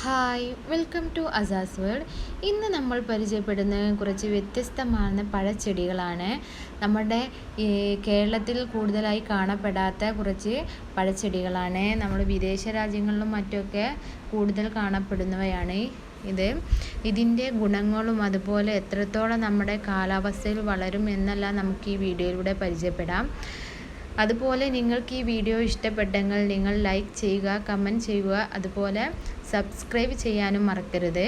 Hi, welcome to അസാസ് world. ഇന്ന് നമ്മൾ പരിചയപ്പെടുന്ന കുറച്ച് വ്യത്യസ്തമായ പഴച്ചെടികളാണ്. നമ്മുടെ കേരളത്തിൽ കൂടുതലായി കാണപ്പെടാത്ത കുറച്ച് പഴച്ചെടികളാണ്. നമ്മൾ വിദേശ രാജ്യങ്ങളിലും മറ്റുമൊക്കെ കൂടുതൽ കാണപ്പെടുന്നവയാണ് ഇതിൻ്റെ ഗുണങ്ങളും അതുപോലെ എത്രത്തോളം നമ്മുടെ കാലാവസ്ഥയിൽ വളരും എന്നെല്ലാം നമുക്ക് ഈ വീഡിയോയിലൂടെ പരിചയപ്പെടാം. അതുപോലെ നിങ്ങൾക്ക് ഈ വീഡിയോ ഇഷ്ടപ്പെട്ടെങ്കിൽ നിങ്ങൾ ലൈക്ക് ചെയ്യുക, കമൻറ്റ് ചെയ്യുക, അതുപോലെ സബ്സ്ക്രൈബ് ചെയ്യാനും മറക്കരുത്.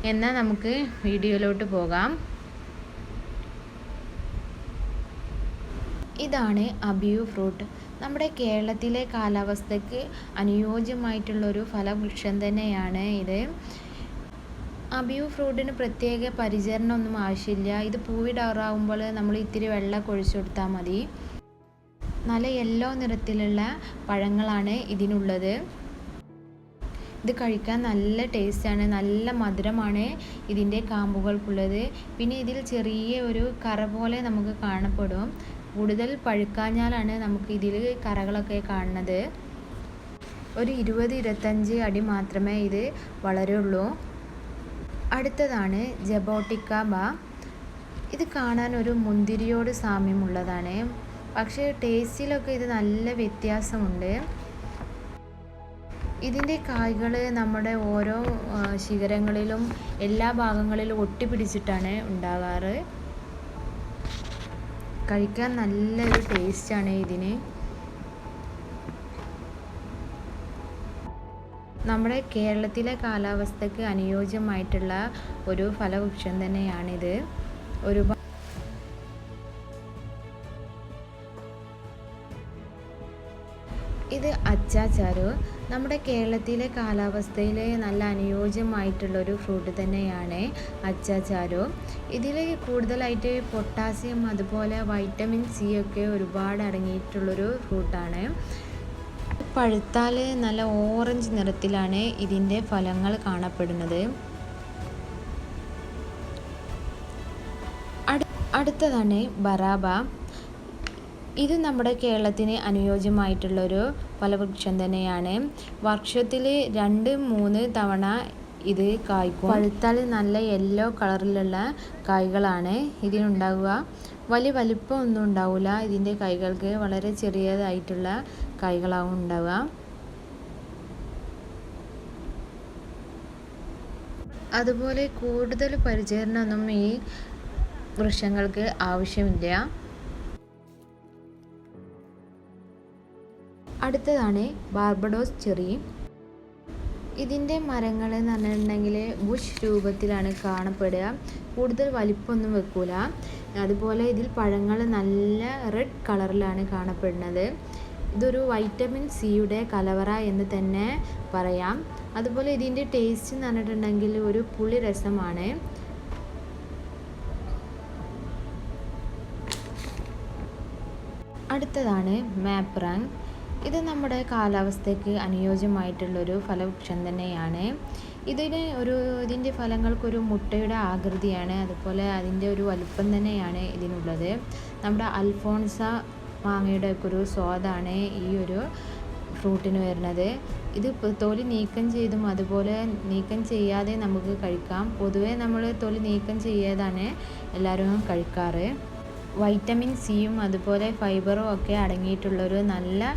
എന്നാൽ നമുക്ക് വീഡിയോയിലോട്ട് പോകാം. ഇതാണ് അബിയു ഫ്രൂട്ട്. നമ്മുടെ കേരളത്തിലെ കാലാവസ്ഥയ്ക്ക് അനുയോജ്യമായിട്ടുള്ളൊരു ഫലവൃക്ഷം തന്നെയാണ് ഇത്. അബിയു ഫ്രൂട്ടിന് പ്രത്യേക പരിചരണമൊന്നും ആവശ്യമില്ല. ഇത് പൂവിടാറാവുമ്പോൾ നമ്മൾ ഇത്തിരി വെള്ളം ഒഴിച്ചു കൊടുത്താൽ മതി. നല്ല യെല്ലോ നിറത്തിലുള്ള പഴങ്ങളാണ് ഇതിനുള്ളത്. ഇത് കഴിക്കാൻ നല്ല ടേസ്റ്റാണ്, നല്ല മധുരമാണ് ഇതിൻ്റെ കാമ്പുകൾക്കുള്ളത്. പിന്നെ ഇതിൽ ചെറിയ ഒരു കറ പോലെ നമുക്ക് കാണപ്പെടും. കൂടുതൽ പഴുക്കാഞ്ഞാലാണ് നമുക്ക് ഇതിൽ കറകളൊക്കെ കാണുന്നത്. ഒരു 20-25 അടി മാത്രമേ ഇത് വളരുള്ളൂ. അടുത്തതാണ് ജബോട്ടിക്ക. ഇത് കാണാൻ ഒരു മുന്തിരിയോട് സാമ്യമുള്ളതാണ്, പക്ഷേ ടേസ്റ്റിലൊക്കെ ഇത് നല്ല വ്യത്യാസമുണ്ട്. ഇതിൻ്റെ കായ്കൾ നമ്മുടെ ഓരോ ശിഖരങ്ങളിലും എല്ലാ ഭാഗങ്ങളിലും ഒട്ടിപ്പിടിച്ചിട്ടാണ് ഉണ്ടാകാറ്. കഴിക്കാൻ നല്ലൊരു ടേസ്റ്റാണ് ഇതിന്. നമ്മുടെ കേരളത്തിലെ കാലാവസ്ഥയ്ക്ക് അനുയോജ്യമായിട്ടുള്ള ഒരു ഫലവൃക്ഷം തന്നെയാണിത്. ഇത് അച്ചാച്ചാറ്. നമ്മുടെ കേരളത്തിലെ കാലാവസ്ഥയിൽ നല്ല അനുയോജ്യമായിട്ടുള്ളൊരു ഫ്രൂട്ട് തന്നെയാണ് അച്ചാച്ചാറ്. ഇതിൽ കൂടുതലായിട്ട് പൊട്ടാസ്യം അതുപോലെ വൈറ്റമിൻ സി ഒക്കെ ഒരുപാട് അടങ്ങിയിട്ടുള്ളൊരു ഫ്രൂട്ടാണ്. പഴുത്താൽ നല്ല ഓറഞ്ച് നിറത്തിലാണ് ഇതിൻ്റെ ഫലങ്ങൾ കാണപ്പെടുന്നത്. അടുത്തതാണ് ബറാബ. ഇത് നമ്മുടെ കേരളത്തിന് അനുയോജ്യമായിട്ടുള്ളൊരു ഫലവൃക്ഷം തന്നെയാണ്. വർഷത്തിൽ 2-3 തവണ ഇത് കായ്ക്കും. പഴുത്താൽ നല്ല യെല്ലോ കളറിലുള്ള കായ്കളാണ് ഇതിനുണ്ടാവുക. വലിയ വലിപ്പമൊന്നും ഉണ്ടാവില്ല. ഇതിൻ്റെ കായ്കൾക്ക് വളരെ ചെറിയതായിട്ടുള്ള കായ്കളാവും ഉണ്ടാവുക. അതുപോലെ കൂടുതൽ പരിചരണമൊന്നും ഈ വൃക്ഷങ്ങൾക്ക് ആവശ്യമില്ല. അടുത്തതാണ് ബാർബഡോസ് ചെറി. ഇതിൻ്റെ മരങ്ങൾ എന്ന് പറഞ്ഞിട്ടുണ്ടെങ്കിൽ ബുഷ് രൂപത്തിലാണ് കാണപ്പെടുക. കൂടുതൽ വലിപ്പമൊന്നും വെക്കൂല. അതുപോലെ ഇതിൽ പഴങ്ങൾ നല്ല റെഡ് കളറിലാണ് കാണപ്പെടുന്നത്. ഇതൊരു വൈറ്റമിൻ സിയുടെ കലവറ എന്ന് തന്നെ പറയാം. അതുപോലെ ഇതിൻ്റെ ടേസ്റ്റ് എന്ന് പറഞ്ഞിട്ടുണ്ടെങ്കിൽ ഒരു പുളി രസമാണ്. അടുത്തതാണ് മാപ്രാങ്. ഇത് നമ്മുടെ കാലാവസ്ഥയ്ക്ക് അനുയോജ്യമായിട്ടുള്ളൊരു ഫലവൃക്ഷം തന്നെയാണ്. ഇതിൻ്റെ ഫലങ്ങൾക്കൊരു മുട്ടയുടെ ആകൃതിയാണ്, അതുപോലെ അതിൻ്റെ ഒരു വലുപ്പം തന്നെയാണ് ഇതിനുള്ളത്. നമ്മുടെ അൽഫോൺസ മാങ്ങയുടെ ഒക്കെ ഒരു സ്വാദാണ് ഈ ഒരു ഫ്രൂട്ടിന് വരുന്നത്. ഇത് തൊലി നീക്കം ചെയ്തും അതുപോലെ നീക്കം ചെയ്യാതെ നമുക്ക് കഴിക്കാം. പൊതുവേ നമ്മൾ തൊലി നീക്കം ചെയ്യാതാണ് എല്ലാവരും കഴിക്കാറ്. വൈറ്റമിൻ സിയും അതുപോലെ ഫൈബറും ഒക്കെ അടങ്ങിയിട്ടുള്ളൊരു നല്ല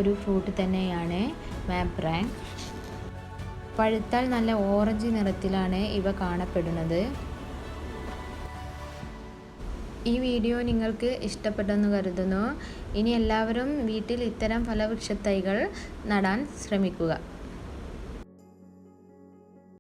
ഒരു ഫ്രൂട്ട് തന്നെയാണ് മാപ്രാങ്. പഴുത്താൽ നല്ല ഓറഞ്ച് നിറത്തിലാണ് ഇവ കാണപ്പെടുന്നത്. ഈ വീഡിയോ നിങ്ങൾക്ക് ഇഷ്ടപ്പെട്ടെന്ന് കരുതുന്നു. ഇനി എല്ലാവരും വീട്ടിൽ ഇത്തരം ഫലവൃക്ഷ തൈകൾ നടാൻ ശ്രമിക്കുക.